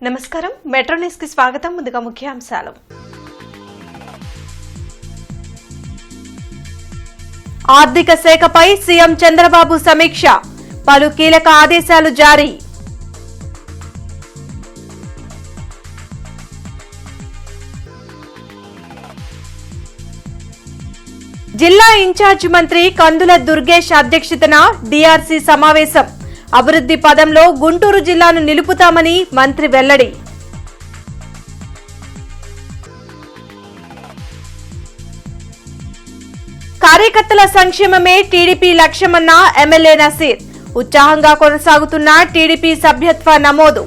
నమస్కారం metro news కి స్వాగతం. ముందుగా ముఖ్యాంశాలు. ఆర్థిక శాఖపై సీఎం చంద్రబాబు సమీక్ష, పలు కీలక ఆదేశాలు జారీ. జిల్లా ఇన్ఛార్జ్ మంత్రి కందుల దుర్గేష్ అధ్యక్షతన డీఆర్సీ సమావేశం. అభివృద్ధి పదంలో గుంటూరు జిల్లాను నిలుపుతామని మంత్రి వెల్లడి. కార్యకర్తల సంక్షేమమే టీడీపీ లక్ష్యమన్న ఎమ్మెల్యే నసీర్. ఉత్సాహంగా కొనసాగుతున్న టీడీపీ సభ్యత్వ నమోదు.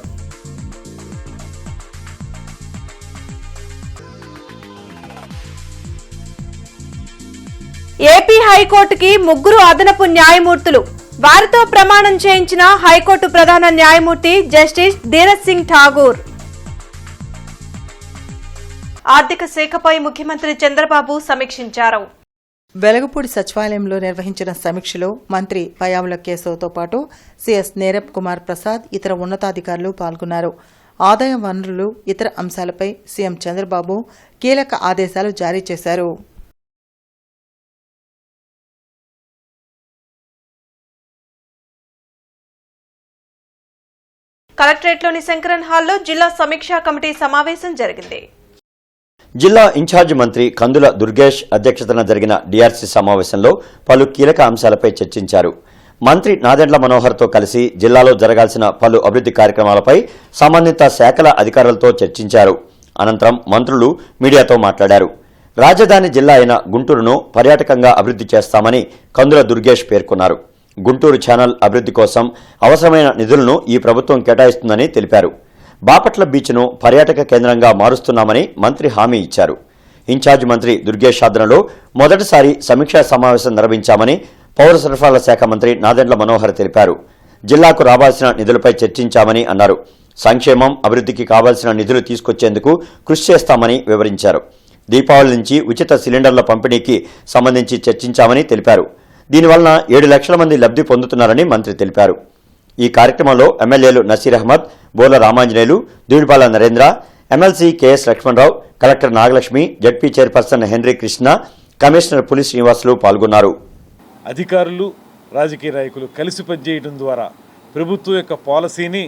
ఏపీ హైకోర్టుకి 3 అదనపు న్యాయమూర్తులు. వారితో ప్రమాణం చేయించిన హైకోర్టు ప్రధాన న్యాయమూర్తి జస్టిస్ ధీరజ్ సింగ్ ఠాగూర్. ఆర్థిక శాఖపై ముఖ్యమంత్రి చంద్రబాబు సమీక్షించారు. వెలగపూడి సచివాలయంలో నిర్వహించిన సమీక్షలో మంత్రి పయ్యావుల కేశవ్తో పాటు సిఎస్ నీరబ్ కుమార్ ప్రసాద్, ఇతర ఉన్నతాధికారులు పాల్గొన్నారు. ఆదాయ వనరులు, ఇతర అంశాలపై సీఎం చంద్రబాబు కీలక ఆదేశాలు జారీ చేశారు. కలెక్టరేట్లోని శంకరన్ హాల్లో జిల్లా సమీక్షా కమిటీ సమావేశం జరిగింది. జిల్లా ఇన్ఛార్జ్ మంత్రి కందుల దుర్గేష్ అధ్యక్షతన జరిగిన డీఆర్సీ సమావేశంలో పలు కీలక అంశాలపై చర్చించారు. మంత్రి నాదెండ్ల మనోహర్తో కలిసి జిల్లాలో జరగాల్సిన పలు అభివృద్ధి కార్యక్రమాలపై సంబంధిత శాఖల అధికారులతో చర్చించారు. అనంతరం మంత్రులు మీడియాతో మాట్లాడారు. రాజధాని జిల్లా అయిన గుంటూరును పర్యాటకంగా అభివృద్ధి చేస్తామని కందుల దుర్గేష్ పేర్కొన్నారు. గుంటూరు ఛానల్ అభివృద్ధి కోసం అవసరమైన నిధులను ఈ ప్రభుత్వం కేటాయిస్తుందని తెలిపారు. బాపట్ల బీచ్ను పర్యాటక కేంద్రంగా మారుస్తున్నామని మంత్రి హామీ ఇచ్చారు. ఇన్ఛార్జ్ మంత్రి దుర్గేష్ ఆధ్వర్యంలో మొదటిసారి సమీక్షా సమావేశం నిర్వహించామని పౌర సరఫరాల శాఖ మంత్రి నాదెండ్ల మనోహర్ తెలిపారు. జిల్లాకు రావాల్సిన నిధులపై చర్చించామని అన్నారు. సంక్షేమం, అభివృద్ధికి కావాల్సిన నిధులు తీసుకొచ్చేందుకు కృషి చేస్తామని వివరించారు. దీపావళి నుంచి ఉచిత సిలిండర్ల పంపిణీకి సంబంధించి చర్చించామని తెలిపారు. దీనివలన 7 లక్షల మంది లబ్ధి పొందుతున్నారని మంత్రి తెలిపారు. ఈ కార్యక్రమంలో ఎమ్మెల్యేలు Naseer Ahmed, Borla Ramanjaneyulu, Dividipala Narendra, MLC KS Lakshmanarao, collector Nagalakshmi, ZP chairperson Henry Krishna, commissioner Puli Srinivasulu పాల్గొన్నారు. అధికారులు, రాజకీయ నాయకులు కలిసి పనిచేయడం ద్వారా ప్రభుత్వం యొక్క పాలసీని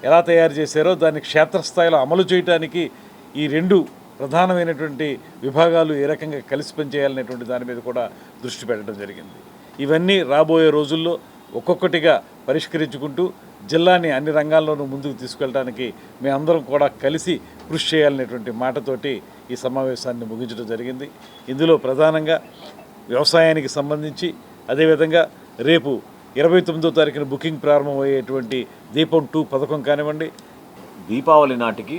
ఎలా తయారు చేశారో దాన్ని క్షేత్రస్థాయిలో అమలు చేయడానికి ఈ 2 ప్రధానమైనటువంటి విభాగాలు ఏ రకంగా కలిసి పనిచేయాలనేటువంటి దాని మీద కూడా దృష్టి పెట్టడం జరిగింది. ఇవన్నీ రాబోయే రోజుల్లో ఒక్కొక్కటిగా పరిష్కరించుకుంటూ జిల్లాని అన్ని రంగాల్లోనూ ముందుకు తీసుకెళ్ళడానికి మేమందరం కూడా కలిసి కృషి చేయాలనేటువంటి మాటతోటి ఈ సమావేశాన్ని ముగించడం జరిగింది. ఇందులో ప్రధానంగా వ్యవసాయానికి సంబంధించి, అదేవిధంగా రేపు 29వ తారీఖున బుకింగ్ ప్రారంభమయ్యేటువంటి దీపం 2 పథకం కానివ్వండి, దీపావళి నాటికి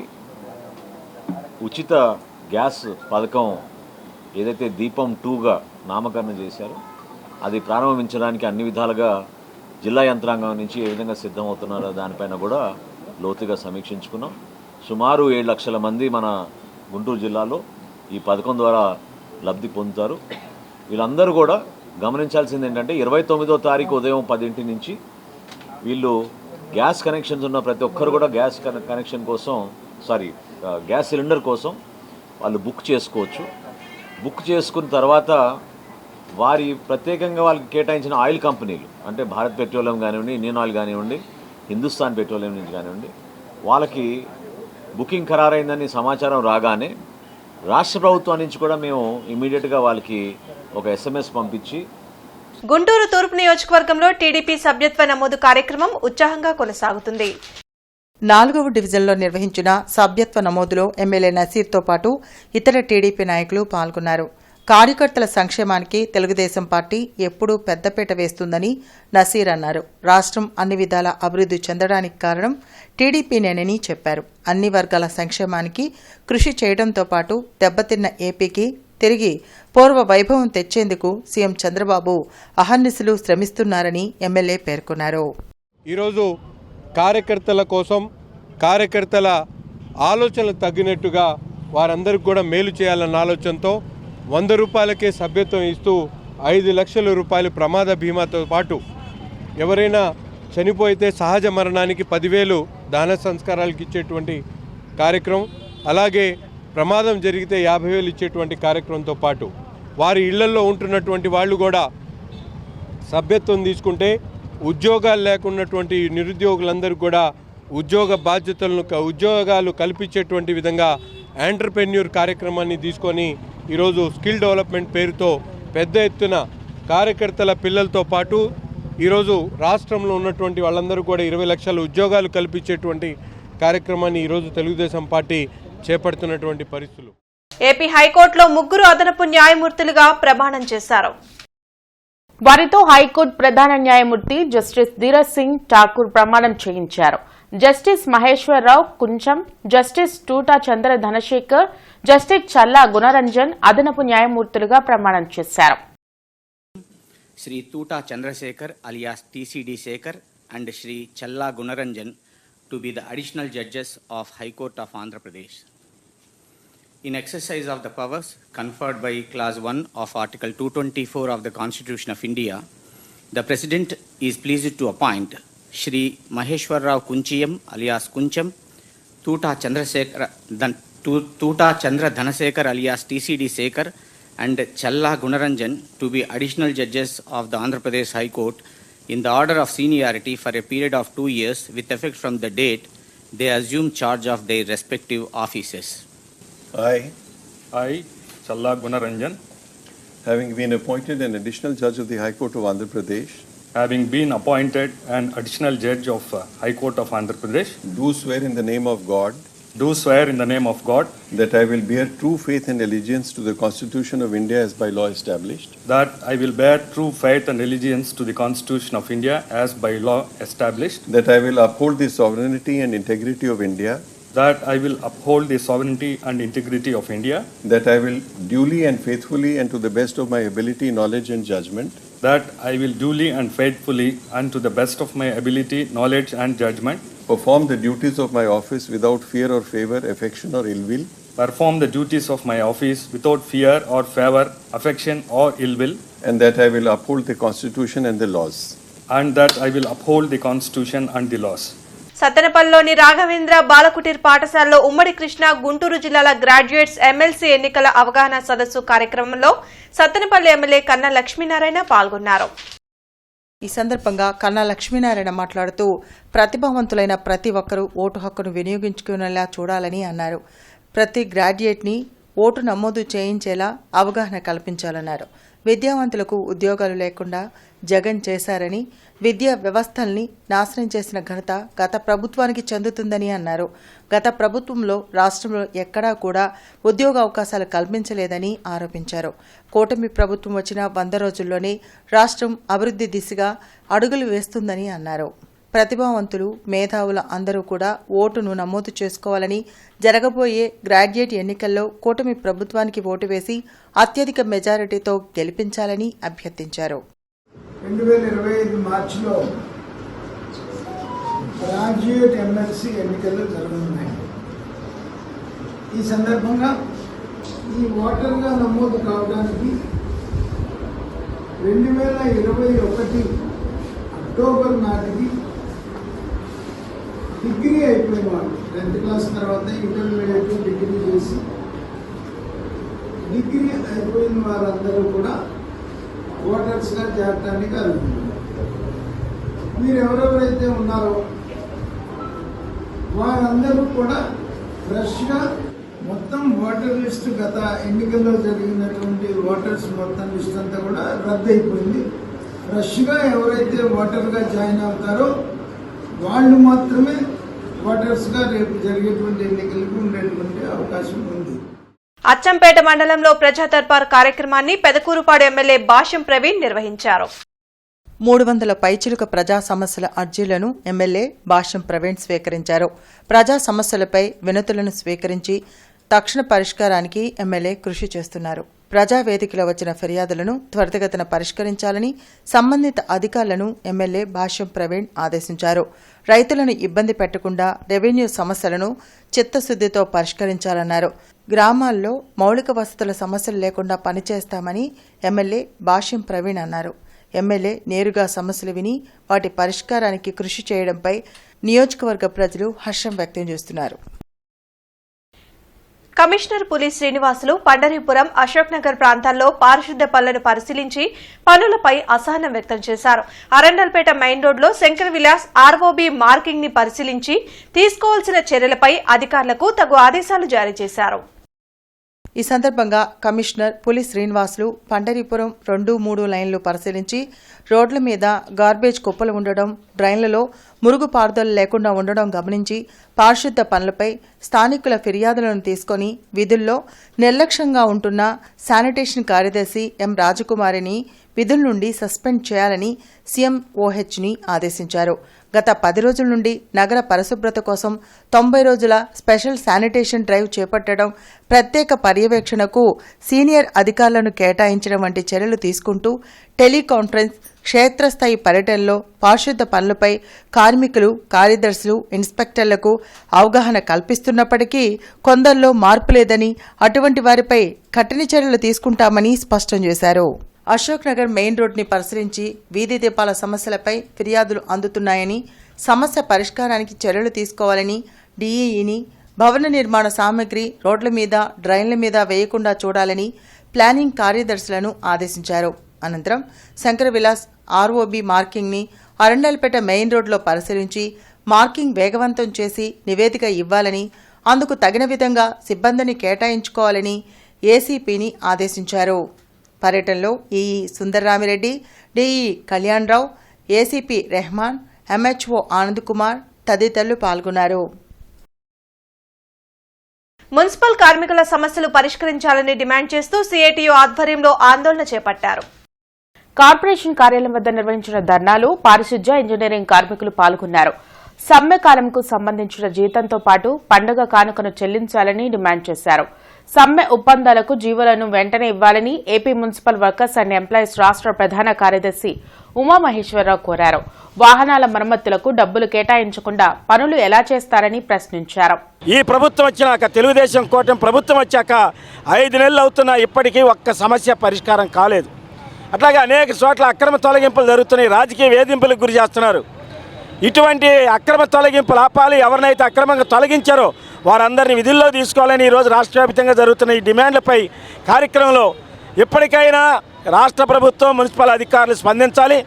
ఉచిత గ్యాస్ పథకం ఏదైతే దీపం 2గా నామకరణం చేశారో అది ప్రారంభించడానికి అన్ని విధాలుగా జిల్లా యంత్రాంగం నుంచి ఏ విధంగా సిద్ధమవుతున్నారో దానిపైన కూడా లోతుగా సమీక్షించుకున్నాం. సుమారు 7 లక్షల మంది మన గుంటూరు జిల్లాలో ఈ పథకం ద్వారా లబ్ధి పొందుతారు. వీళ్ళందరూ కూడా గమనించాల్సింది ఏంటంటే 29వ తారీఖు ఉదయం 10 నుంచి వీళ్ళు గ్యాస్ కనెక్షన్స్ ఉన్న ప్రతి ఒక్కరు కూడా గ్యాస్ కనెక్షన్ కోసం గ్యాస్ సిలిండర్ కోసం వాళ్ళు బుక్ చేసుకోవచ్చు. బుక్ చేసుకున్న తర్వాత వారి ప్రత్యేకంగా వాళ్ళకి కేటాయించిన ఆయిల్ కంపెనీలు అంటే భారత్ పెట్రోలియం కానివ్వండి, ఇండియన్ ఆయిల్ కానివ్వండి, హిందుస్థాన్ పెట్రోలియం నుంచి కానివ్వండి, వాళ్ళకి బుకింగ్ ఖరారైందని సమాచారం రాగానే రాష్ట్ర ప్రభుత్వం నుంచి కూడా మేము ఇమీడియట్గా వాళ్ళకి ఒక SMS పంపించి గుంటూరు తూర్పు నియోజకవర్గంలో టీడీపీ సభ్యత్వ నమోదు కార్యక్రమం ఉత్సాహంగా కొనసాగుతుంది. 4వ డివిజన్లో నిర్వహించిన సభ్యత్వ నమోదులో ఎమ్మెల్యే నసీర్తో పాటు ఇతర టీడీపీ నాయకులు పాల్గొన్నారు. కార్యకర్తల సంక్షేమానికి తెలుగుదేశం పార్టీ ఎప్పుడూ పెద్దపీట వేస్తుందని నసీర్ అన్నారు. రాష్ట్రం అన్ని విధాల అభివృద్ధి చెందడానికి కారణం టీడీపీనేనని చెప్పారు. అన్ని వర్గాల సంక్షేమానికి కృషి చేయడంతో పాటు దెబ్బతిన్న ఏపీకి తిరిగి పూర్వ వైభవం తెచ్చేందుకు సీఎం చంద్రబాబు అహర్నిశలు శ్రమిస్తున్నారని ఎమ్మెల్యే పేర్కొన్నారు. ఈరోజు కార్యకర్తల కోసం, కార్యకర్తల ఆలోచనలు తగ్గినట్టుగా వారందరికీ కూడా మేలు చేయాలన్న ఆలోచనతో 100 రూపాయలకే సభ్యత్వం ఇస్తూ 5 లక్షల రూపాయలు ప్రమాద బీమాతో పాటు ఎవరైనా చనిపోతే సహజ మరణానికి 10,000 దాన సంస్కారాలకు ఇచ్చేటువంటి కార్యక్రమం, అలాగే ప్రమాదం జరిగితే 50,000 ఇచ్చేటువంటి కార్యక్రమంతో పాటు వారి ఇళ్లలో ఉంటున్నటువంటి వాళ్ళు కూడా సభ్యత్వం తీసుకుంటే ఉద్యోగాలు లేకున్నటువంటి నిరుద్యోగులందరూ కూడా ఉద్యోగాలు కల్పించేటువంటి విధంగా ఎంటర్‌ప్రెన్యూర్ కార్యక్రమాన్ని తీసుకొని ఈరోజు స్కిల్ డెవలప్మెంట్ పేరుతో పెద్ద ఎత్తున కార్యకర్తల పిల్లలతో పాటు ఈరోజు రాష్ట్రంలో ఉన్నటువంటి వాళ్ళందరూ కూడా 20 లక్షల ఉద్యోగాలు కల్పించేటువంటి కార్యక్రమాన్ని ఈరోజు తెలుగుదేశం పార్టీ చేపడుతున్నటువంటి పరిస్థితులు. ఏపీ హైకోర్టులో 3 అదనపు న్యాయమూర్తులుగా ప్రమాణం చేశారు. వారితో హైకోర్టు ప్రధాన న్యాయమూర్తి జస్టిస్ ధీరజ్ సింగ్ ఠాకూర్ ప్రమాణం చేయించారు. జస్టిస్ మహేశ్వరరావు కుంచం, జస్టిస్ టూటా చంద్ర ధనశేఖర్, జస్టిస్ చల్లా గుణరంజన్ అదనపు న్యాయమూర్తులుగా ప్రమాణం చేశారు. Shri Tuta Chandrasekhar alias TCD Sekhar and Shri Challa Gunaranjan to be the additional judges of High Court of Andhra Pradesh. In exercise of the powers conferred by Clause 1 of Article 224 of the Constitution of India, the President is pleased to appoint Shri Maheshwar Rao Kunchiyam alias Kuncham, Tuta Chandra Dhanasekhar alias TCD Sekhar and Challa Gunaranjan to be additional judges of the Andhra Pradesh High Court in the order of seniority for a period of 2 years with effect from the date they assume charge of their respective offices. I, Challa Gunaranjan, having been appointed an additional judge of the High Court of Andhra Pradesh, having been appointed an additional judge of High Court of Andhra Pradesh, do swear in the name of God that I will bear true faith and allegiance to the Constitution of India as by law established, that I will bear true faith and allegiance to the Constitution of India as by law established, that I will uphold the sovereignty and integrity of India, that I will uphold the sovereignty and integrity of India, that I will duly and faithfully and to the best of my ability, knowledge and judgment, that I will duly and faithfully and to the best of my ability, knowledge and judgment perform the duties of my office without fear or favor, affection or ill will, perform the duties of my office without fear or favor, affection or ill will, and that I will uphold the Constitution and the laws. and that I will uphold the Constitution and the laws. సత్తెనపల్లిలోని Raghavendra Balakuteer పాఠశాలలో ఉమ్మడి కృష్ణా గుంటూరు జిల్లాల graduates MLC ఎన్నికల అవగాహన సదస్సు కార్యక్రమంలో Sattenapalli MLA కన్నా లక్ష్మీనారాయణ పాల్గొన్నారు. ఈ సందర్భంగా కన్నా లక్ష్మీనారాయణ మాట్లాడుతూ ప్రతిభావంతులైన ప్రతి ఒక్కరూ ఓటు హక్కును వినియోగించుకునేలా చూడాలని అన్నారు. ప్రతి గ్రాడ్యుయేట్ని ఓటు నమోదు చేయించేలా అవగాహన కల్పించాలన్నారు. విద్యావంతులకు ఉద్యోగాలు లేకుండా జగన్ చేశారని, విద్యా వ్యవస్థల్ని నాశనం చేసిన ఘనత గత ప్రభుత్వానికి చెందుతుందని అన్నారు. గత ప్రభుత్వంలో రాష్ట్రంలో ఎక్కడా కూడా ఉద్యోగ అవకాశాలు కల్పించలేదని ఆరోపించారు. కూటమి ప్రభుత్వం వచ్చిన 100 రోజుల్లోనే రాష్ట్రం అభివృద్ధి దిశగా అడుగులు వేస్తుందని అన్నారు. ప్రతిభావంతులు, మేధావుల అందరూ కూడా ఓటును నమోదు చేసుకోవాలని, జరగబోయే గ్రాడ్యుయేట్ ఎన్నికల్లో కూటమి ప్రభుత్వానికి ఓటు వేసి అత్యధిక మెజారిటీతో గెలిపించాలని అభ్యర్థించారు. 2025 మార్చిలో గ్రాడ్యుయేట్ ఎమ్మెల్సీ ఎన్నికలు జరగనున్నాయి. ఈ సందర్భంగా ఈ ఓటర్గా నమోదు కావడానికి 2021 అక్టోబర్ నాటికి డిగ్రీ అయిపోయిన వాళ్ళు 10th క్లాస్ తర్వాత ఇంటర్మీడియట్ డిగ్రీ చేసి డిగ్రీ అయిపోయిన వారందరూ కూడా ఓటర్స్గా చేరటానికి అర్హులు. మీరు ఎవరెవరైతే ఉన్నారో వారందరూ కూడా ఫ్రెష్గా మొత్తం ఓటర్ లిస్టు గత ఎన్నికల్లో జరిగినటువంటి ఓటర్స్ మొత్తం లిస్ట్ అంతా కూడా రద్దు అయిపోయింది. ఫ్రెష్గా ఎవరైతే ఓటర్గా జాయిన్ అవుతారో వాళ్ళు మాత్రమే ఓటర్స్గా రేపు జరిగేటువంటి ఎన్నికలకు ఉండేటువంటి అవకాశం ఉంది. అచ్చంపేట మండలంలో ప్రజా దర్బార్ కార్యక్రమాన్ని పెదకూరుపాడు ఎమ్మెల్యే భాష్యం ప్రవీణ్ నిర్వహించారు. 300 పైచిలుక ప్రజా సమస్యల అర్జీలను ఎమ్మెల్యే భాష్యం ప్రవీణ్ స్వీకరించారు. ప్రజా సమస్యలపై వినతులను స్వీకరించి తక్షణ పరిష్కారానికి ఎమ్మెల్యే కృషి చేస్తున్నారు. ప్రజావేదికలో వచ్చిన ఫిర్యాదులను త్వరితగతిన పరిష్కరించాలని సంబంధిత అధికారులను ఎమ్మెల్యే భాష్యం ప్రవీణ్ ఆదేశించారు. రైతులను ఇబ్బంది పెట్టకుండా రెవెన్యూ సమస్యలను చిత్తశుద్దితో పరిష్కరించాలన్నారు. గ్రామాల్లో మౌలిక వసతుల సమస్యలు లేకుండా పనిచేస్తామని ఎమ్మెల్యే భాష్యం ప్రవీణ్ అన్నారు. ఎమ్మెల్యే నేరుగా సమస్యలు విని వాటి పరిష్కారానికి కృషి చేయడంపై నియోజకవర్గ ప్రజలు హర్షం వ్యక్తం చేస్తున్నారు. కమిషనర్ పులి శ్రీనివాసులు పండరీపురం, అశోక్ నగర్ ప్రాంతాల్లో పారిశుద్ధ్య పనులను పరిశీలించి పనులపై అసహనం వ్యక్తం చేశారు. అరండల్పేట మెయిన్ రోడ్లో శంకర్ విలాస్ ఆర్ఓబీ మార్కింగ్ ని పరిశీలించి తీసుకోవాల్సిన చర్యలపై అధికారులకు తగు ఆదేశాలు జారీ చేశారు. ఈ సందర్భంగా కమిషనర్ పులి శ్రీనివాసులు పండరీపురం 2-3 లైన్లు పరిశీలించి రోడ్ల మీద గార్బేజ్ కుప్పలు ఉండడం, డ్రైన్లలో మురుగు పారుదల లేకుండా ఉండడం గమనించి పారిశుద్ధ్య పనులపై స్థానికుల ఫిర్యాదులను తీసుకుని విధుల్లో నిర్లక్ష్యంగా ఉంటున్న శానిటేషన్ కార్యదర్శి ఎం రాజకుమారిని విధుల నుండి సస్పెండ్ చేయాలని సీఎం ఓహెచ్ని ఆదేశించారు. గత 10 రోజుల నుండి నగర పరిశుభ్రత కోసం 90 రోజుల స్పెషల్ శానిటేషన్ డ్రైవ్ చేపట్టడం, ప్రత్యేక పర్యవేక్షణకు సీనియర్ అధికారులను కేటాయించడం వంటి చర్యలు తీసుకుంటూ టెలికాన్ఫరెన్స్, క్షేత్రస్థాయి పర్యటనలో పారిశుద్ధ్య పనులపై కార్మికులు, కార్యదర్శులు, ఇన్స్పెక్టర్లకు అవగాహన కల్పిస్తున్నప్పటికీ కొందరిలో మార్పు లేదని, అటువంటి వారిపై కఠిన చర్యలు తీసుకుంటామని స్పష్టం చేశారు. అశోక్ నగర్ మెయిన్ రోడ్ని పరిశీలించి వీధి దీపాల సమస్యలపై ఫిర్యాదులు అందుతున్నాయని, సమస్య పరిష్కారానికి చర్యలు తీసుకోవాలని డీఈని భవన నిర్మాణ సామగ్రి రోడ్ల మీద, డ్రైన్ల మీద వేయకుండా చూడాలని ప్లానింగ్ కార్యదర్శులను ఆదేశించారు. అనంతరం శంకర్ విలాస్ ఆర్ఓబీ మార్కింగ్ని అరండల్పేట మెయిన్ రోడ్లో పరిశీలించి మార్కింగ్ వేగవంతం చేసి నివేదిక ఇవ్వాలని, అందుకు తగిన విధంగా సిబ్బందిని కేటాయించుకోవాలని ఏసీపీని ఆదేశించారు. పర్యటనలో EE Sundarramireddy, DE Kalyanarao, ACP Rehman, MHO Anand Kumar తదితరులు పాల్గొన్నారు. మున్సిపల్ కార్మికుల సమస్యలు పరిష్కరించాలని డిమాండ్ చేస్తూ సిఐటియు ఆధ్వర్యంలో ఆందోళన చేపట్టారు. కార్పొరేషన్ కార్యాలయం వద్ద నిర్వహించిన ధర్నాలో పారిశుధ్య, ఇంజనీరింగ్ కార్మికులు పాల్గొన్నారు. సమ్మె కాలంకు సంబంధించిన జీతంతో పాటు పండుగ కానుకను చెల్లించాలని డిమాండ్ చేశారు. సమ్మె ఒప్పందాలకు జీవోలను వెంటనే ఇవ్వాలని AP municipal workers and employees రాష్ట్ర ప్రధాన కార్యదర్శి ఉమామహేశ్వరరావు కోరారు. వాహనాల మరమ్మతులకు డబ్బులు కేటాయించకుండా పనులు ఎలా చేస్తారని ప్రశ్నించారు. ఈ ప్రభుత్వం వచ్చినాక, తెలుగుదేశం కూటమి ప్రభుత్వం వచ్చాక 5 నెలలు అవుతున్నా ఇప్పటికీ ఒక్క సమస్య పరిష్కారం కాలేదు. అట్లాగే అనేక చోట్ల అక్రమ తొలగింపులు జరుగుతున్నాయి, రాజకీయ వేధింపులకు గురి చేస్తున్నారు. ఇటువంటి అక్రమ తొలగింపులు ఆపాలి. ఎవరినైతే అక్రమంగా తొలగించారో వారందరినీ విధుల్లో తీసుకోవాలని ఈరోజు రాష్ట్ర వ్యాప్తంగా జరుగుతున్న ఈ డిమాండ్లపై కార్యక్రమంలో ఇప్పటికైనా రాష్ట్ర ప్రభుత్వం, మున్సిపల్ అధికారులు స్పందించాలి,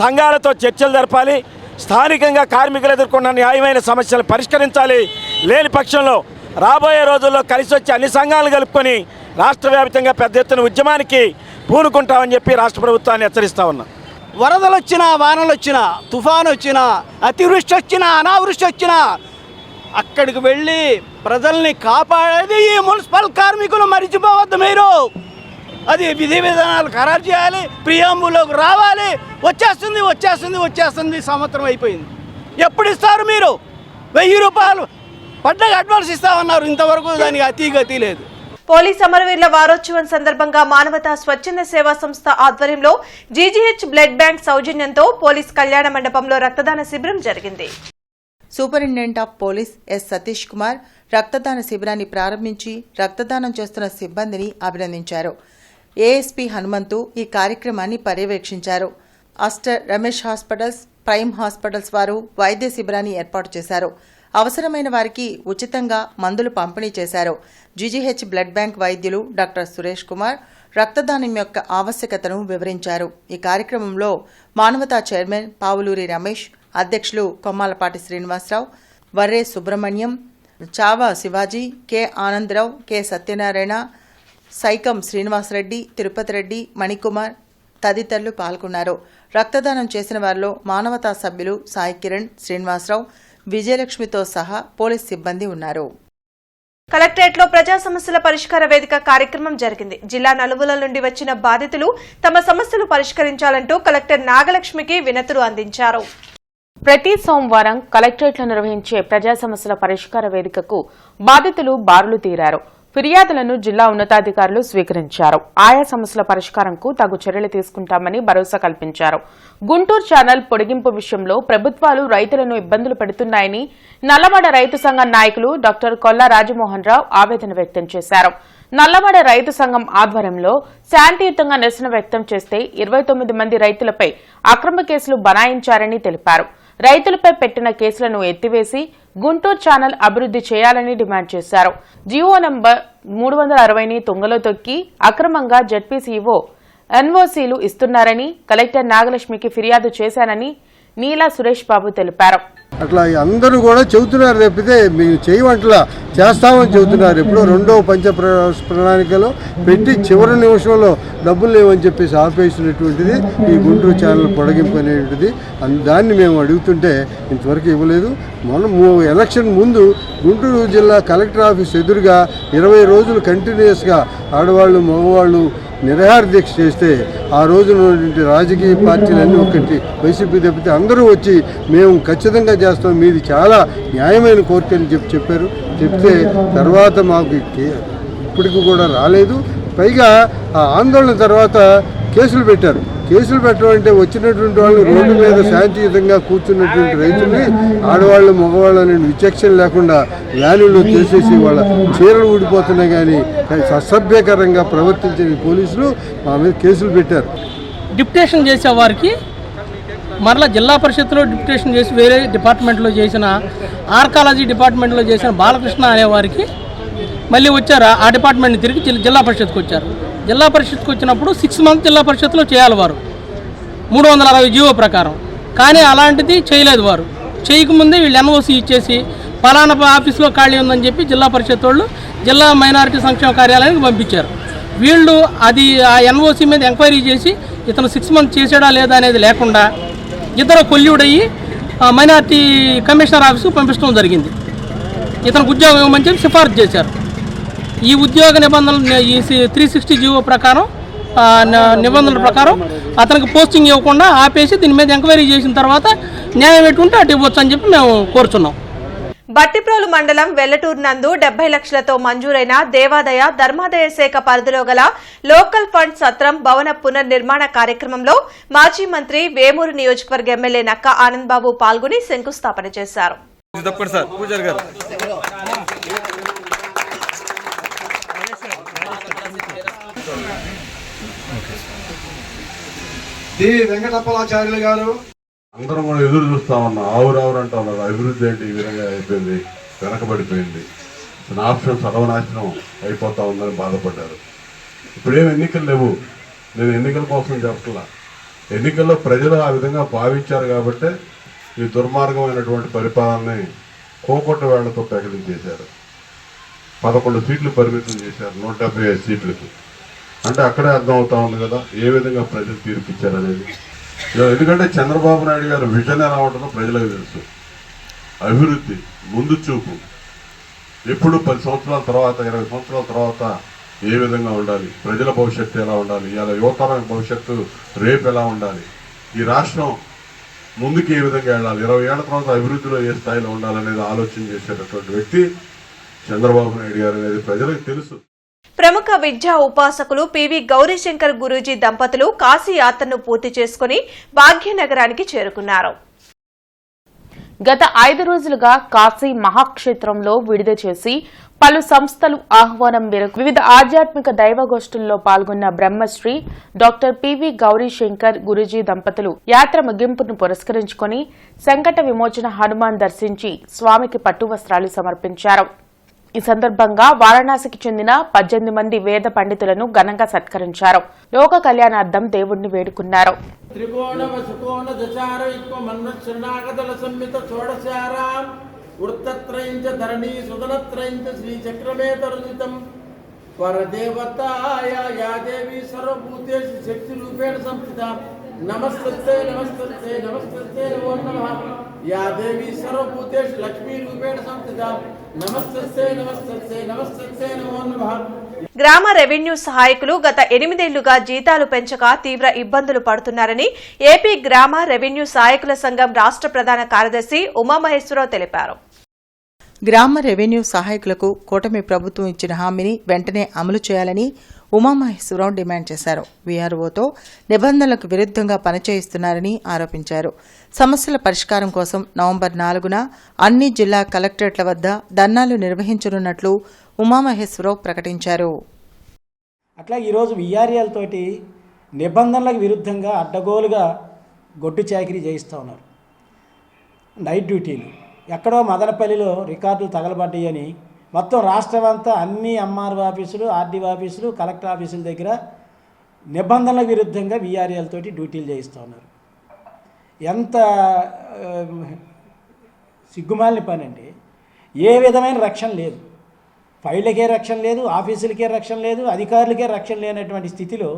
సంఘాలతో చర్చలు జరపాలి, స్థానికంగా కార్మికులు ఎదుర్కొన్న న్యాయమైన సమస్యలు పరిష్కరించాలి. లేని పక్షంలో రాబోయే రోజుల్లో కలిసి వచ్చి అన్ని సంఘాలను కలుపుకొని రాష్ట్ర వ్యాప్తంగా పెద్ద ఎత్తున ఉద్యమానికి పూనుకుంటామని చెప్పి రాష్ట్ర ప్రభుత్వాన్ని హెచ్చరిస్తా ఉన్నాం. వరదలు వచ్చినా, వానలు వచ్చినా, తుఫాను వచ్చినా, అతివృష్టి వచ్చినా, అనావృష్టి వచ్చినా అక్కడికి వెళ్ళి ప్రజల్ని కాపాడేది ఈ మున్సిపల్ కార్మికులు. మరిచిపోవద్దు మీరు. అది విధి విధానాలు ఖరారు చేయాలి, ప్రియాంబులోకి రావాలి. వచ్చేస్తుంది సంవత్సరం అయిపోయింది. ఎప్పుడు ఇస్తారు మీరు? 1000 రూపాయలు పండగ అడ్వాన్స్ ఇస్తామన్నారు, ఇంతవరకు దానికి అతిగతి లేదు. పోలీస్ అమరవీరుల వారోత్సవం సందర్భంగా మానవతా స్వచ్ఛంద సేవా సంస్థ ఆధ్వర్యంలో జీజీహెచ్ బ్లడ్ బ్యాంక్ సౌజన్యంతో పోలీస్ కళ్యాణ మండపంలో రక్తదాన శిబిరం జరిగింది. Superintendent of police S Satish Kumar రక్తదాన శిబిరాన్ని ప్రారంభించి రక్తదానం చేస్తున్న సిబ్బందిని అభినందించారు. ఏఎస్పీ హనుమంతు ఈ కార్యక్రమాన్ని పర్యవేక్షించారు. అస్టర్ రమేష్ హాస్పిటల్స్, ప్రైమ్ హాస్పిటల్స్ వారు వైద్య శిబిరాన్ని ఏర్పాటు చేశారు. అవసరమైన వారికి ఉచితంగా మందులు పంపిణీ చేశారు. జీజీహెచ్ బ్లడ్ బ్యాంక్ వైద్యులు డాక్టర్ సురేష్ కుమార్ రక్తదానం యొక్క ఆవశ్యకతను వివరించారు. ఈ కార్యక్రమంలో మానవతా చైర్మన్ పావులూరి రమేష్, అధ్యక్షులు కొమ్మాలపాటి శ్రీనివాసరావు, వర్రే సుబ్రహ్మణ్యం, చావా శివాజీ, కె ఆనందరావు, కె సత్యనారాయణ, సైకం శ్రీనివాసరెడ్డి, తిరుపతి రెడ్డి, మణికుమార్ తదితరులు పాల్గొన్నారు. రక్తదానం చేసిన వారిలో మానవతా సభ్యులు సాయి కిరణ్, శ్రీనివాసరావు, విజయలక్ష్మితో సహా పోలీస్ సిబ్బంది ఉన్నారు. కలెక్టరేట్లో ప్రజా సమస్యల పరిష్కార వేదిక కార్యక్రమం జరిగింది. జిల్లా నలుమూలల నుండి వచ్చిన బాధితులు తమ సమస్యలు పరిష్కరించాలంటూ కలెక్టర్ నాగలక్ష్మికి వినతులు అందించారు. ప్రతి సోమవారం కలెక్టరేట్లో నిర్వహించే ప్రజా సమస్యల పరిష్కార వేదికకు బాధితులు బారులు తీరారు. ఫిర్యాదులను జిల్లా ఉన్నతాధికారులు స్వీకరించారు. ఆయా సమస్యల పరిష్కారంకు తగు చర్యలు తీసుకుంటామని భరోసా కల్పించారు. గుంటూరు ఛానల్ పొడిగింపు విషయంలో ప్రభుత్వాలు రైతులను ఇబ్బందులు పెడుతున్నాయని నల్లమడ రైతు సంఘం నాయకులు డాక్టర్ కొల్లా రాజమోహన్ రావు ఆవేదన వ్యక్తం చేశారు. నల్లమడ రైతు సంఘం ఆధ్వర్యంలో శాంతియుతంగా నిరసన వ్యక్తం చేస్తే 29 మంది రైతులపై అక్రమ కేసులు బనాయించారని తెలిపారు. రైతులపై పెట్టిన కేసులను ఎత్తివేసి గుంటూరు ఛానల్ అభివృద్ధి చేయాలని డిమాండ్ చేశారు. జీవో నంబర్ 360ని తుంగలో తొక్కి అక్రమంగా జడ్పీసీఓ ఎన్ఓసీలు ఇస్తున్నారని కలెక్టర్ నాగలక్ష్మికి ఫిర్యాదు చేశానని నీలా సురేష్ బాబు తెలిపారు. అట్లా అందరూ కూడా చెబుతున్నారు, తప్పితే మేము చేయమంటలా చేస్తామని చెబుతున్నారు. ఎప్పుడో రెండో పంచ ప్రణాళికలో పెట్టి చివరి నిమిషంలో డబ్బులు లేవని చెప్పేసి ఆపేసినటువంటిది ఈ గుంటూరు ఛానల్ పొడిగింపు అనేటువంటిది. దాన్ని మేము అడుగుతుంటే ఇంతవరకు ఇవ్వలేదు. మొన్న ఎలక్షన్ ముందు గుంటూరు జిల్లా కలెక్టర్ ఆఫీస్ ఎదురుగా 20 రోజులు కంటిన్యూస్గా ఆడవాళ్ళు మగవాళ్ళు నిరాహార దీక్ష చేస్తే ఆ రోజున రాజకీయ పార్టీలన్నీ ఒకటి వైసీపీ తప్పితే అందరూ వచ్చి మేము ఖచ్చితంగా చేస్తాం, మీది చాలా న్యాయమైన కోరిక అని చెప్పారు. చెప్తే తర్వాత మాకు ఇప్పటికి కూడా రాలేదు. పైగా ఆ ఆందోళన తర్వాత కేసులు పెట్టారు. కేసులు పెట్టడం అంటే వచ్చినటువంటి వాళ్ళు రోడ్డు మీద శాంతియుతంగా కూర్చున్నటువంటి రైతుల్ని ఆడవాళ్ళు మగవాళ్ళు అనే విచక్షణ లేకుండా వ్యానుల్లో చేసేసి వాళ్ళ చీరలు ఊడిపోతున్నాయి. కానీ అసభ్యకరంగా ప్రవర్తించిన పోలీసులు మా మీద కేసులు పెట్టారు. డిప్యుటేషన్ చేసే వారికి మరలా జిల్లా పరిషత్లో డిప్యుటేషన్ చేసి వేరే డిపార్ట్మెంట్లో చేసిన ఆర్కాలజీ డిపార్ట్మెంట్లో చేసిన బాలకృష్ణ అనేవారికి మళ్ళీ వచ్చారు. ఆ డిపార్ట్మెంట్ని తిరిగి జిల్లా పరిషత్కి వచ్చారు. జిల్లా పరిషత్కి వచ్చినప్పుడు 6 మంత్స్ జిల్లా పరిషత్లో చేయాలి వారు 360 జీవో ప్రకారం. కానీ అలాంటిది చేయలేదు వారు. చేయకముందే వీళ్ళు ఎన్ఓసి ఇచ్చేసి పలానా ఆఫీస్లో ఖాళీ ఉందని చెప్పి జిల్లా పరిషత్ వాళ్ళు జిల్లా మైనారిటీ సంక్షేమ కార్యాలయానికి పంపించారు. వీళ్ళు అది ఆ ఎన్ఓసి మీద ఎంక్వైరీ చేసి ఇతను 6 మంత్స్ చేసాడా లేదా అనేది లేకుండా ఇతను కొల్లుడయ్యి మైనారిటీ కమిషనర్ ఆఫీస్కు పంపించడం జరిగింది. ఇతనికి ఉద్యోగం ఇవ్వమని చెప్పి సిఫార్సు చేశారు. ఈ ఉద్యోగ నిబంధనలు ఈ 360 జీవో ప్రకారం నిబంధనల ప్రకారం అతనికి పోస్టింగ్ ఇవ్వకుండా ఆపేసి దీని మీద ఎంక్వైరీ చేసిన తర్వాత న్యాయం ఎటుంటే అటు ఇవ్వచ్చు అని చెప్పి మేము కోరుచున్నాం. బట్టిప్రోలు మండలం వెల్లటూరు నందు 70 లక్షలతో మంజూరైన దేవాదాయ ధర్మాదాయ శాఖ పరిధిలో గల లోకల్ ఫండ్ సత్రం భవన పునర్నిర్మాణ కార్యక్రమంలో మాజీ మంత్రి వేమూరు నియోజకవర్గ ఎమ్మెల్యే నక్క ఆనంద్ బాబు పాల్గొని శంకుస్థాపన చేశారు. వెంకటప్పలాచార్యులు గారు అందరం కూడా ఎదురు చూస్తా ఉన్నాం. ఆవురావురు అంటా ఉన్నారు. అభివృద్ధి అంటే ఈ విధంగా అయిపోయింది, వెనకబడిపోయింది, ఆప్షన్ సర్వనాశనం అయిపోతా ఉందని బాధపడ్డారు. ఇప్పుడేం ఎన్నికలు లేవు. నేను ఎన్నికల కోసం చెప్పట్లా. ఎన్నికల్లో ప్రజలు ఆ విధంగా భావించారు కాబట్టి ఈ దుర్మార్గమైనటువంటి పరిపాలనని కోకొట్ట వేళ్లతో ప్రకటించేశారు. 11 సీట్లు పరిమితం చేశారు 175 సీట్లకి. అంటే అక్కడే అర్థమవుతా ఉంది కదా ఏ విధంగా ప్రజలు తీర్పిచ్చారనేది. ఎందుకంటే చంద్రబాబు నాయుడు గారు విజన్ ఎలా ఉంటుందో ప్రజలకు తెలుసు. అభివృద్ధి, ముందు చూపు, ఎప్పుడు 10 సంవత్సరాల తర్వాత 20 సంవత్సరాల తర్వాత ఏ విధంగా ఉండాలి, ప్రజల భవిష్యత్తు ఎలా ఉండాలి, ఇలా యువతరం భవిష్యత్తు రేపు ఎలా ఉండాలి, ఈ రాష్ట్రం ముందుకు ఏ విధంగా వెళ్ళాలి, 20 ఏళ్ల తర్వాత అభివృద్ధిలో ఏ స్థాయిలో ఉండాలనేది ఆలోచన చేసేటటువంటి వ్యక్తి చంద్రబాబు నాయుడు గారు అనేది ప్రజలకు తెలుసు. ప్రముఖ విద్యా ఉపాసకులు పివి గౌరీశంకర్ గురూజీ దంపతులు కాశీ యాత్రను పూర్తి చేసుకుని భాగ్యనగరానికి చేరుకున్నారు. గత 5 రోజులుగా కాశీ మహాక్షేత్రంలో విడుదల చేసి పలు సంస్థలు ఆహ్వానం మేరకు వివిధ ఆధ్యాత్మిక దైవగోష్ఠుల్లో పాల్గొన్న బ్రహ్మశ్రీ డాక్టర్ పివి గౌరీశంకర్ గురూజీ దంపతులు యాత్ర ముగింపును పురస్కరించుకుని సంకట విమోచన హనుమాన్ దర్శించి స్వామికి పట్టు వస్త్రాలు సమర్పించారు. ఈ సందర్భంగా వారణాసికి చెందిన 18 మంది వేద పండితులను ఘనంగా సత్కరించారు. లోక కళ్యాణార్థం దేవుణ్ణి వేడుకున్నారు. నమస్తే నమస్తే నమస్తే నమో నమః యా దేవి సర్వభూతేషు లక్ష్మీ రూపేణ సంస్థితా నమస్తే నమస్తే నమస్తే నమో నమః. గ్రామ రెవెన్యూ సహాయకులు గత 8 ఏళ్లుగా జీతాలు పెంచక తీవ్ర ఇబ్బందులు పడుతున్నారని ఏపీ గ్రామ రెవెన్యూ సహాయకుల సంఘం రాష్ట్ర ప్రధాన కార్యదర్శి ఉమామహేశ్వరరావు తెలిపారు. గ్రామ రెవెన్యూ సహాయకులకు కూటమి ప్రభుత్వం ఇచ్చిన హామీని వెంటనే అమలు చేయాలని ఉమామహేశ్వరరావు డిమాండ్ చేశారు. వీఆర్ఓతో నిబంధనలకు విరుద్ధంగా పనిచేయిస్తున్నారని ఆరోపించారు. సమస్యల పరిష్కారం కోసం నవంబర్ 4న అన్ని జిల్లా కలెక్టరేట్ల వద్ద ధర్నాలు నిర్వహించనున్నట్లు ఉమామహేశ్వరరావు ప్రకటించారు. అట్లా ఈరోజు విఆర్ఎల్ తోటి నిబంధనలకు విరుద్ధంగా అడ్డగోలుగా గొడ్డు చాకిరీ చేయిస్తూ ఉన్నారు. నైట్ డ్యూటీలు ఎక్కడో మదనపల్లిలో రికార్డులు తగలబడ్డాయని మొత్తం రాష్ట్రం అంతా అన్ని ఎంఆర్ఓ ఆఫీసులు, ఆర్డీఓ ఆఫీసులు, కలెక్టర్ ఆఫీసుల దగ్గర నిబంధనలకు విరుద్ధంగా విఆర్ఎల్ తోటి డ్యూటీలు చేయిస్తూ ఉన్నారు. ఎంత సిగ్గుమాలిన పని అంటే ఏ విధమైన రక్షణ లేదు. ఫైళ్ళకే రక్షణ లేదు, ఆఫీసులకే రక్షణ లేదు, అధికారులకే రక్షణ లేనటువంటి స్థితిలో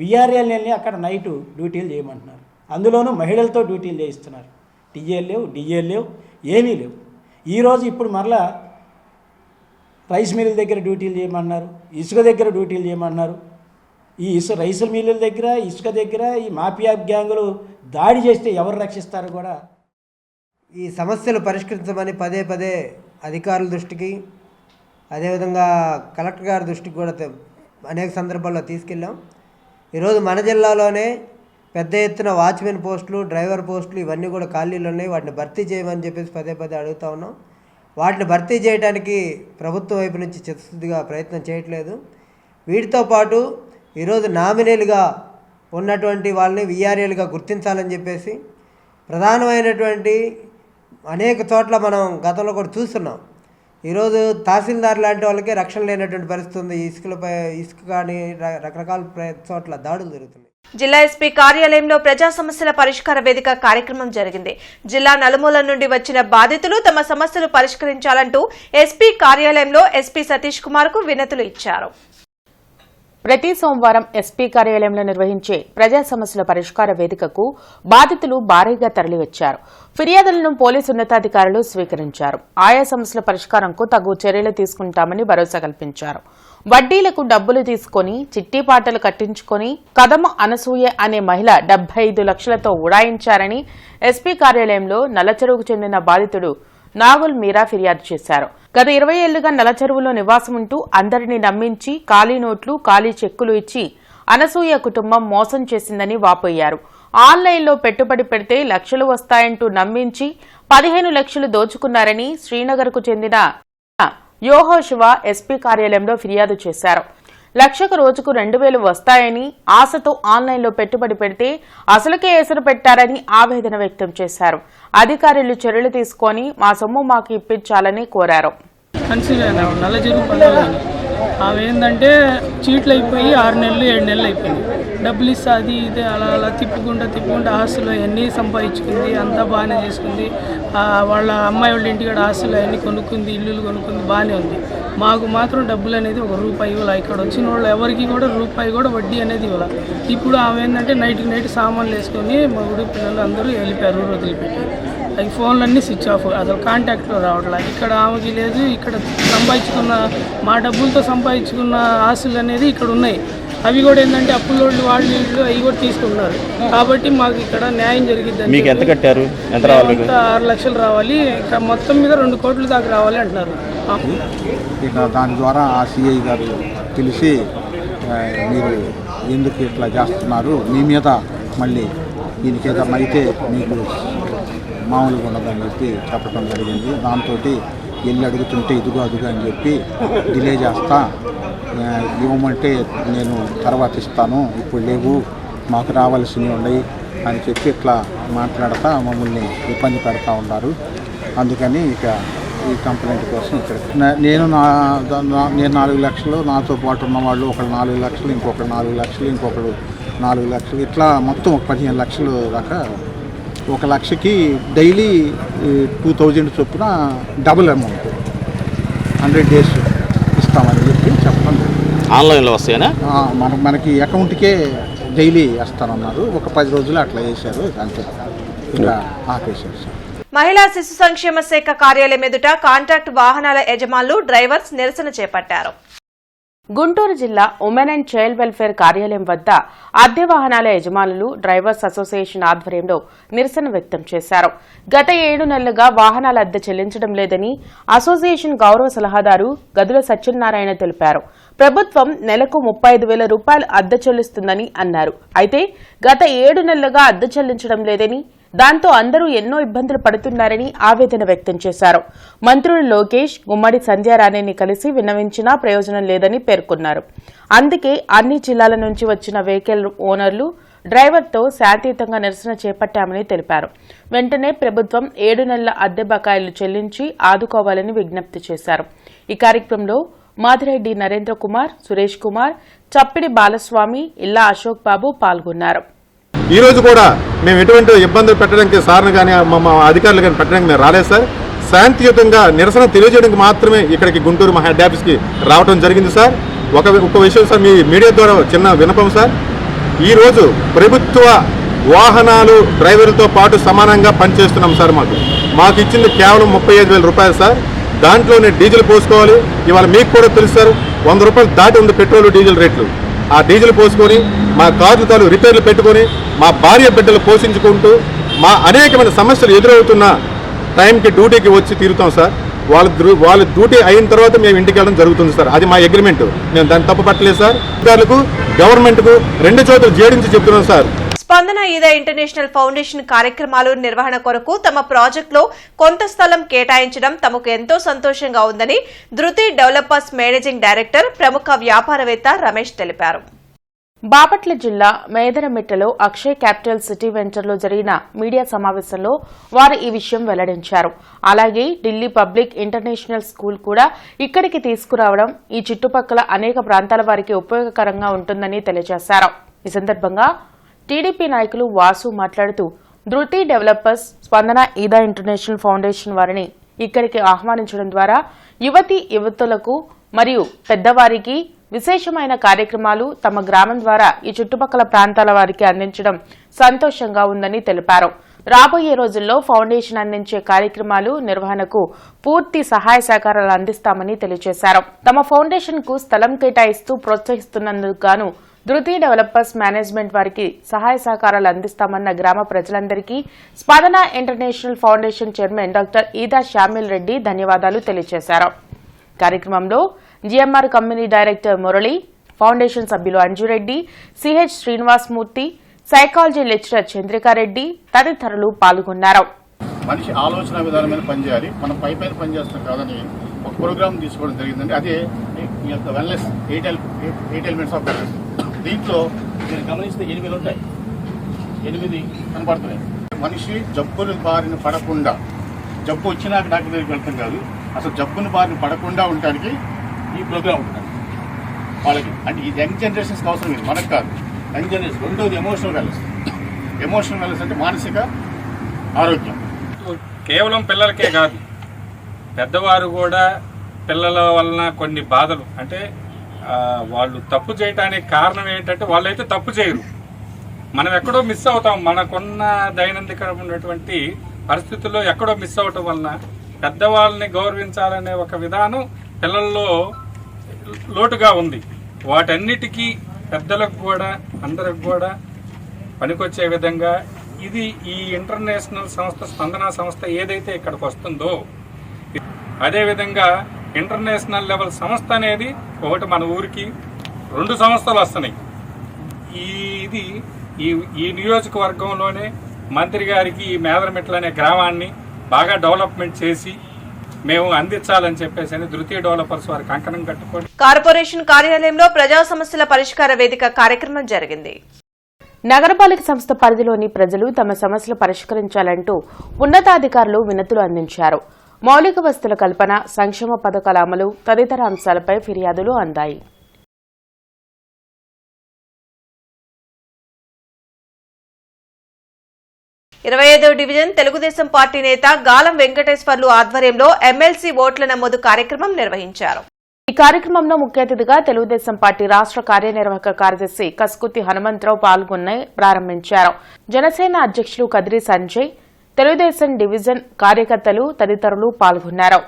విఆర్ఎల్ని అక్కడ నైటు డ్యూటీలు చేయమంటున్నారు. అందులోనూ మహిళలతో డ్యూటీలు చేయిస్తున్నారు. టీఏలు లేవు, డిఏలు లేవు, ఏమీ లేవు. ఈరోజు ఇప్పుడు మరలా రైస్ మిల్లుల దగ్గర డ్యూటీలు చేయమన్నారు, ఇసుక దగ్గర డ్యూటీలు చేయమన్నారు. ఈ రైస్ మిల్లుల దగ్గర, ఇసుక దగ్గర ఈ మాఫియా గ్యాంగులు దాడి చేస్తే ఎవరు రక్షిస్తారు కూడా. ఈ సమస్యలు పరిష్కరించమని పదే పదే అధికారుల దృష్టికి, అదేవిధంగా కలెక్టర్ గారి దృష్టికి కూడా అనేక సందర్భాల్లో తీసుకెళ్ళాం. ఈరోజు మన జిల్లాలోనే పెద్ద ఎత్తున వాచ్మెన్ పోస్టులు, డ్రైవర్ పోస్టులు ఇవన్నీ కూడా ఖాళీలు ఉన్నాయి. వాటిని భర్తీ చేయమని చెప్పేసి పదే పదే అడుగుతా ఉన్నాం. వాటిని భర్తీ చేయడానికి ప్రభుత్వం వైపు నుంచి చిత్తశుద్ధిగా ప్రయత్నం చేయట్లేదు. వీటితో పాటు ఈరోజు నామినీలుగా ఉన్నటువంటి వాళ్ళని విఆర్ఏలుగా గుర్తించాలని చెప్పేసి ప్రధానమైనటువంటి అనేక చోట్ల మనం గతంలో కూడా చూస్తున్నాం. ఈరోజు తహసీల్దార్ లాంటి వాళ్ళకే రక్షణ లేనటువంటి పరిస్థితి ఉంది. ఇసుక కానీ రకరకాల చోట్ల దాడులు జరుగుతున్నాయి. జిల్లా ఎస్పీ కార్యాలయంలో ప్రజా సమస్యల పరిష్కార వేదిక కార్యక్రమం జరిగింది. జిల్లా నలుమూల నుండి వచ్చిన బాధితులు తమ సమస్యలు పరిష్కరించాలంటూ ఎస్పీ కార్యాలయంలో ఎస్పీ సతీష్ కుమార్ కు వినతులు ఇచ్చారు. ప్రతి సోమవారం ఎస్పీ కార్యాలయంలో నిర్వహించే ప్రజా సమస్యల పరిష్కార వేదికకు బాధితులు భారీగా తరలివచ్చారు. ఫిర్యాదులను పోలీసు ఉన్నతాధికారులు స్వీకరించారు. ఆయా సమస్యల పరిష్కారంకు తగు చర్యలు తీసుకుంటామని భరోసా కల్పించారు. వడ్డీలకు డబ్బులు తీసుకుని చిట్టీపాటలు కట్టించుకుని కదమ అనసూయ అనే మహిళ 75 లక్షలతో ఉడాయించారని ఎస్పీ కార్యాలయంలో నల్లచెరువుకు చెందిన బాధితుడు నాగుల్ మీరా ఫిర్యాదు చేశారు. గత 20 ఏళ్లుగా నల్లచెరువులో నివాసముంటూ అందరినీ నమ్మించి ఖాళీ నోట్లు, ఖాళీ చెక్కులు ఇచ్చి అనసూయ కుటుంబం మోసం చేసిందని వాపోయారు. ఆన్లైన్లో పెట్టుబడి పెడితే లక్షలు వస్తాయంటూ నమ్మించి 15 లక్షలు దోచుకున్నారని శ్రీనగర్కు చెందిన యోహోశివ ఎస్పీ కార్యాలయంలో ఫిర్యాదు చేశారు. లక్షకు రోజుకు 2000 వస్తాయని ఆశతో ఆన్లైన్లో పెట్టుబడి పెడితే అసలుకే ఎసరు పెట్టారని ఆవేదన వ్యక్తం చేశారు. అధికారులు చర్యలు తీసుకొని మా సొమ్ము మాకు ఇప్పించాలని కోరారు. ఆమె ఏంటంటే చీట్లు అయిపోయి 6 నెలలు 7 నెలలు అయిపోయింది. డబ్బులు ఇస్తే అది ఇదే అలా తిప్పుకుంటా ఆస్తులు అన్నీ సంపాదించుకుంది, అంతా బాగానే చేసుకుంది. వాళ్ళ అమ్మాయి వాళ్ళ ఇంటికాడ ఆస్తులు అవన్నీ కొనుక్కుంది, ఇల్లులు కొనుక్కుంది, బాగానే ఉంది. మాకు మాత్రం డబ్బులు అనేది ₹1 ఇవ్వాలి. ఇక్కడ వచ్చిన వాళ్ళు ఎవరికి కూడా ₹1 కూడా వడ్డీ అనేది ఇవ్వాలి. ఇప్పుడు ఆమె ఏంటంటే నైట్ సామాన్లు వేసుకొని మగుడు పిల్లలు అందరూ వెళ్ళిపోయారు, ఊరు వదిలిపెట్టి. అవి ఫోన్లన్నీ స్విచ్ ఆఫ్, అసలు కాంటాక్ట్లో రావట్లే. ఇక్కడ ఆమెకి లేదు. ఇక్కడ సంపాదించుకున్న మా డబ్బులతో సంపాదించుకున్న ఆస్తులు అనేది ఇక్కడ ఉన్నాయి. అవి కూడా ఏంటంటే అప్పులోళ్ళు వాళ్ళు అవి కూడా తీసుకున్నారు. కాబట్టి మాకు ఇక్కడ న్యాయం జరిగిద్ది. మీకు ఎంత కట్టారు? ఎంత రావాలి? 6 లక్షలు రావాలి. ఇక్కడ మొత్తం మీద 2 కోట్ల దాకా రావాలి అంటున్నారు. ఇక దాని ద్వారా ఆ సిఐ గారు తెలిసి మీరు ఎందుకు ఇట్లా చేస్తున్నారు, మీ మీద మళ్ళీ దీనికి ఏదన్నా అయితే మీకు మామూలుగా ఉండదని చెప్పి చెప్పడం జరిగింది. దాంతో వెళ్ళి అడుగుతుంటే ఇదిగో అదుగు అని చెప్పి డిలే చేస్తా, ఇవ్వమంటే నేను తర్వాత ఇస్తాను, ఇప్పుడు లేవు, మాకు రావాల్సినవి ఉన్నాయి అని చెప్పి ఇట్లా మాట్లాడతా మమ్మల్ని ఇబ్బంది పెడతా ఉన్నారు. అందుకని ఇక ఈ కంప్లైంట్ కోసం ఇక్కడ నేను 4 లక్షలు, నాతో పాటు ఉన్నవాళ్ళు ఒకళ్ళు 4 లక్షలు, ఇంకొకరు 4 లక్షలు, ఇంకొకరు 4 లక్షలు, ఇట్లా మొత్తం 15 లక్షలు దాకా. 1 లక్షకి డైలీ 2000 చొప్పున డబుల్ అమౌంట్ 100 days ఇస్తామని చెప్పి చెప్పడం జరిగింది. ఆన్లైన్లో వస్తాయనా? మనకి అకౌంట్కే డైలీ వేస్తానన్నారు. ఒక 10 రోజులు అట్లా చేశారు, అంతే ఇంకా ఆపేశారు. మహిళా శిశు సంక్షేమ శాఖ కార్యాలయం ఎదుట కాంట్రాక్ట్ వాహనాల యజమానులు, డ్రైవర్స్ నిరసన చేపట్టారు. గుంటూరు జిల్లా ఉమెన్ అండ్ చైల్డ్ వెల్ఫేర్ కార్యాలయం వద్ద అద్దె వాహనాల యజమానులు, డ్రైవర్స్ అసోసియేషన్ ఆధ్వర్యంలో నిరసన వ్యక్తం చేశారు. గత 7 నెలలుగా వాహనాల అద్దె చెల్లించడం లేదని అసోసియేషన్ గౌరవ సలహాదారు గదుల సత్యనారాయణ తెలిపారు. ప్రభుత్వం నెలకు ₹35,000 అద్దె చెల్లిస్తుందని అన్నారు. అయితే గత 7 నెలలుగా అద్దె చెల్లించడం లేదని, దాంతో అందరూ ఎన్నో ఇబ్బందులు పడుతున్నారని ఆవేదన వ్యక్తం చేశారు. మంత్రులు లోకేష్, గుమ్మడి సంధ్యారాణిని కలిసి విన్నవించినా ప్రయోజనం లేదని పేర్కొన్నారు. అందుకే అన్ని జిల్లాల నుంచి వచ్చిన వెహికల్ ఓనర్లు, డ్రైవర్తో శాంతియుతంగా నిరసన చేపట్టామని తెలిపారు. వెంటనే ప్రభుత్వం 7 నెలల అద్దె బకాయిలు చెల్లించి ఆదుకోవాలని విజ్ఞప్తి చేశారు. ఈ కార్యక్రమంలో మాదిరెడ్డి నరేంద్ర కుమార్, సురేష్ కుమార్, చప్పిడి బాలస్వామి, ఇల్లా అశోక్ బాబు పాల్గొన్నారు. ఈ రోజు కూడా మేము ఎటువంటి ఇబ్బందులు పెట్టడానికి సార్లు కానీ మా అధికారులు కానీ పెట్టడానికి మేము రాలేదు సార్. శాంతియుతంగా నిరసన తెలియజేయడానికి మాత్రమే ఇక్కడికి గుంటూరు మా హెడ్ ఆఫీస్కి రావడం జరిగింది సార్. ఒక విషయం సార్, మీ మీడియా ద్వారా చిన్న విన్నపం సార్. ఈరోజు ప్రభుత్వ వాహనాలు డ్రైవర్లతో పాటు సమానంగా పనిచేస్తున్నాం సార్. మాకు ఇచ్చింది కేవలం 35,000 రూపాయలు సార్. దాంట్లోనే డీజిల్ పోసుకోవాలి. ఇవాళ మీకు కూడా తెలుసు సార్, 100 రూపాయలు దాటి ఉంది పెట్రోల్ డీజిల్ రేట్లు. ఆ డీజిల్ పోసుకొని మా కార్లు తాలూ రిపేర్లు పెట్టుకొని మా భార్య బిడ్డలు పోషించుకుంటూ మా అనేకమైన సమస్యలు ఎదురవుతున్న టైంకి డ్యూటీకి వచ్చి తీరుతాం సార్. వాళ్ళ డ్యూటీ అయిన తర్వాత మేము ఇంటికి వెళ్ళడం జరుగుతుంది సార్. అది మా అగ్రిమెంట్. మేము దాన్ని తప్పు పట్టలేదు సార్. అధికారులకు, గవర్నమెంట్కు 2 చోట్ల జేడించి చెప్తున్నాం సార్. స్పందన ఈదా ఇంటర్నేషనల్ ఫౌండేషన్ కార్యక్రమాలు నిర్వహణ కొరకు తమ ప్రాజెక్టులో కొంత స్థలం కేటాయించడం తమకు ఎంతో సంతోషంగా ఉందని ధృతి డెవలపర్స్ మేనేజింగ్ డైరెక్టర్, ప్రముఖ వ్యాపారవేత్త రమేష్ తెలిపారు. బాపట్ల జిల్లా మేదరమిట్టలో అక్షయ్ క్యాపిటల్ సిటీ వెంచర్లో జరిగిన మీడియా సమావేశంలో వారు ఈ విషయం వెల్లడించారు. అలాగే ఢిల్లీ పబ్లిక్ ఇంటర్నేషనల్ స్కూల్ కూడా ఇక్కడికి తీసుకురావడం ఈ చుట్టుపక్కల అనేక ప్రాంతాల వారికి ఉపయోగకరంగా ఉంటుందని తెలియజేశారు. ఈ సందర్భంగా టీడీపీ నాయకులు వాసు మాట్లాడుతూ ధృతి డెవలపర్స్, స్పందన ఈదా ఇంటర్నేషనల్ ఫౌండేషన్ వారిని ఇక్కడికి ఆహ్వానించడం ద్వారా యువతులకు మరియు పెద్దవారికి విశేషమైన కార్యక్రమాలు తమ గ్రామం ద్వారా ఈ చుట్టుపక్కల ప్రాంతాల వారికి అందించడం సంతోషంగా ఉందని తెలిపారు. రాబోయే రోజుల్లో ఫౌండేషన్ అందించే కార్యక్రమాలు నిర్వహణకు పూర్తి సహాయ సహకారాలు అందిస్తామని తెలియజేశారు. తమ ఫౌండేషన్ కు స్థలం కేటాయిస్తూ ప్రోత్సహిస్తున్నందుకు గాను ధృతి డెవలపర్స్ మేనేజ్మెంట్ వారికి సహాయ సహకారాలు అందిస్తామన్న గ్రామ ప్రజలందరికీ Spandana international foundation chairman doctor Eeda Shyamil Reddy ధన్యవాదాలు తెలియజేశారు. కార్యక్రమంలో GMR company director Murali, foundation సభ్యులు Anjureddy, CH Srinivasamurthy, psychology lecturer Chandrikareddy తదితరులు పాల్గొన్నారు. మనిషి ఆలోచన విధానం మీద పనిచేయాలి. మనం పై పనిచేస్తాం కాదని ఒక ప్రోగ్రామ్ తీసుకోవడం జరిగిందండి. అదే ఈ యొక్క వెల్నెస్ 8 ఎలిమెంట్స్ ఆఫ్ వెల్నెస్. దీంట్లో మీరు గమనిస్తే 8 ఉంటాయి, 8 కనపడుతున్నాయి. మనిషి జబ్బుల బారిన పడకుండా, జబ్బు వచ్చినాక డాక్టర్ దగ్గరికి వెళ్తాం కాదు, అసలు జబ్బుల బారిన పడకుండా ఉండడానికి ఈ ప్రోగ్రామ్ ఉంటుంది వాళ్ళకి. అంటే ఈ యంగ్ జనరేషన్స్కి అవసరం లేదు, మనకు కాదు. Young generation. రెండోది ఎమోషనల్ వెల్నెస్. ఎమోషనల్ వెల్నెస్ అంటే మానసిక ఆరోగ్యం. కేవలం పిల్లలకే కాదు, పెద్దవారు కూడా పిల్లల వలన కొన్ని బాధలు, అంటే వాళ్ళు తప్పు చేయడానికి కారణం ఏంటంటే వాళ్ళైతే తప్పు చేయరు, మనం ఎక్కడో మిస్ అవుతాం. మనకున్న దైనందిక ఉన్నటువంటి పరిస్థితుల్లో ఎక్కడో మిస్ అవటం వలన పెద్దవాళ్ళని గౌరవించాలనే ఒక విధానం పిల్లల్లో లోటుగా ఉంది. వాటన్నిటికీ పెద్దలకు కూడా అందరికి కూడా పనికొచ్చే విధంగా ఇది ఈ ఇంటర్నేషనల్ సంస్థ, స్పందన సంస్థ ఏదైతే ఇక్కడికి వస్తుందో, అదేవిధంగా ఇంటర్నేషనల్ లెవెల్ సంస్థ అనేది ఒకటి మన ఊరికి 2 సంస్థలు వస్తున్నాయి. ఇది ఈ నియోజకవర్గంలోనే మంత్రి గారికి ఈ మేదరమిట్ల అనే గ్రామాన్ని బాగా డెవలప్మెంట్ చేసి మేము అందించాలని చెప్పేసి ధృతి డెవలపర్స్ వారి కంకణం కట్టుకోండి. కార్పొరేషన్ కార్యాలయంలో ప్రజా సమస్యల పరిష్కార వేదిక కార్యక్రమం జరిగింది. నగరపాలిక సంస్థ పరిధిలోని ప్రజలు తమ సమస్యలు పరిష్కరించాలంటూ ఉన్నతాధికారులు వినతులు అందించారు. మౌలిక వసతుల కల్పన, సంక్షేమ పథకాల అమలు తదితర అంశాలపై ఫిర్యాదులు అందాయి. ఇరవై 25వ డివిజన్ తెలుగుదేశం పార్టీ నేత గాలం వెంకటేశ్వర్లు ఆధ్వర్యంలో ఎమ్మెల్సీ ఓట్ల నమోదు కార్యక్రమం నిర్వహించారు. ఈ కార్యక్రమంలో ముఖ్య అతిథిగా తెలుగుదేశం పార్టీ రాష్ట్ర కార్యనిర్వాహక కార్యదర్శి కస్కుతి హనుమంతరావు పాల్గొని ప్రారంభించారు. జనసేన అధ్యక్షులు కదిరి సంజయ్, తెలుగుదేశం డివిజన్ కార్యకర్తలు తదితరులు పాల్గొన్నారు.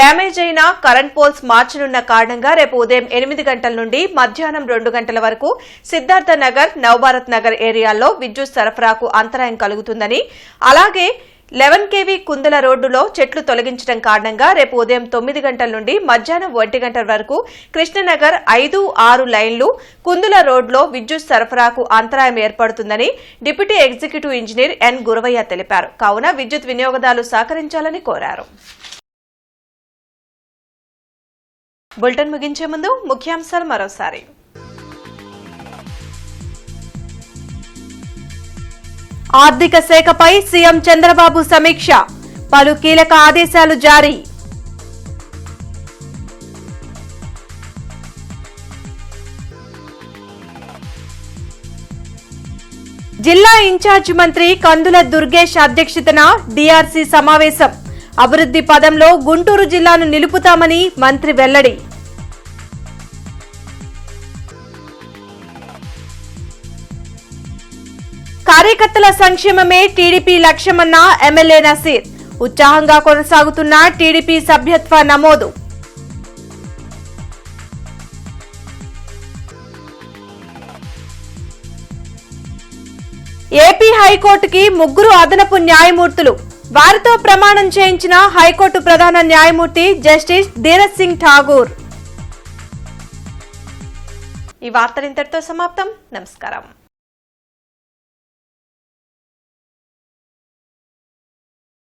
డ్యామేజ్ అయిన కరెంట్ పోల్స్ మార్చనున్న కారణంగా రేపు ఉదయం 8 గంటల నుండి మధ్యాహ్నం 2 గంటల వరకు సిద్ధార్థ నగర్, నవభారత్ నగర్ ఏరియాల్లో విద్యుత్ సరఫరాకు అంతరాయం కలుగుతుందని, అలాగే 11 kV కుందల రోడ్డులో చెట్లు తొలగించడం కారణంగా రేపు ఉదయం 9 గంటల నుండి మధ్యాహ్నం 1 గంటల వరకు కృష్ణనగర్ 5, 6 లైన్లు కుందుల రోడ్లో విద్యుత్ సరఫరాకు అంతరాయం ఏర్పడుతుందని deputy executive engineer N Guravaiah తెలిపారు. కావున విద్యుత్ వినియోగదారులు సహకరించాలని కోరారు. బులెటిన్ ముగించే ముందు ముఖ్యాంశాలు మరోసారి. ఆర్థిక శాఖపై సీఎం చంద్రబాబు సమీక్ష, పలు కీలక ఆదేశాలు జారీ. జిల్లా ఇన్ఛార్జ్ మంత్రి కందుల దుర్గేష్ అధ్యక్షతన డీఆర్సీ సమావేశం, అభివృద్ధి పదంలో గుంటూరు జిల్లాను నిలుపుతామని మంత్రి వెల్లడి. కార్యకర్తల సంక్షేమమే టీడీపీ లక్ష్యమన్న ఎమ్మెల్యే నసీర్, ఉత్సాహంగా కొనసాగుతున్న టీడీపీ సభ్యత్వ నమోదు. ఏపీ హైకోర్టుకి 3 అదనపు న్యాయమూర్తులు, వారితో ప్రమాణం చేయించిన హైకోర్టు ప్రధాన న్యాయమూర్తి జస్టిస్ ధీరజ్ సింగ్ ఠాగూర్. ఈ వార్తలు ఇంతటితో సమాప్తం. నమస్కారం.